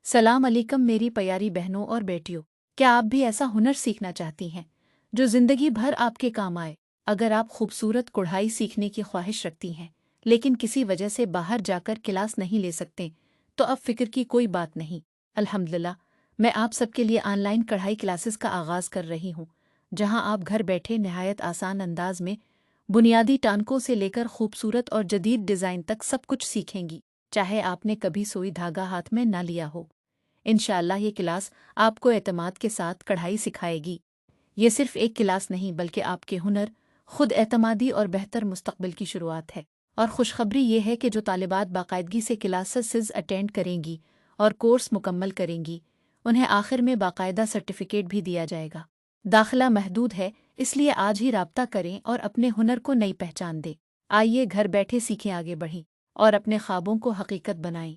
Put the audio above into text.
सलाम अलैकुम मेरी प्यारी बहनों और बेटियों। क्या आप भी ऐसा हुनर सीखना चाहती हैं जो ज़िंदगी भर आपके काम आए? अगर आप खूबसूरत कढ़ाई सीखने की ख्वाहिश रखती हैं लेकिन किसी वजह से बाहर जाकर क्लास नहीं ले सकते, तो अब फ़िक्र की कोई बात नहीं। अल्हम्दुलिल्लाह, मैं आप सबके लिए ऑनलाइन कढ़ाई क्लासेस का आगाज़ कर रही हूँ, जहाँ आप घर बैठे नहायत आसान अंदाज में बुनियादी टानकों से लेकर खूबसूरत और जदीद डिज़ाइन तक सब कुछ सीखेंगी, चाहे आपने कभी सुई धागा हाथ में ना लिया हो। इंशाअल्लाह ये क्लास आपको एतमाद के साथ कढ़ाई सिखाएगी। ये सिर्फ एक क्लास नहीं बल्कि आपके हुनर, खुद एतमादी और बेहतर मुस्तकबिल की शुरुआत है। और खुशखबरी ये है कि जो तालिबात बाकायदगी से क्लासेस अटेंड करेंगी और कोर्स मुकम्मल करेंगी, उन्हें आखिर में बाकायदा सर्टिफिकेट भी दिया जाएगा। दाखिला महदूद है, इसलिए आज ही राब्ता करें और अपने हुनर को नई पहचान दें। आइए घर बैठे सीखें, आगे बढ़ें और अपने ख्वाबों को हकीकत बनाएं।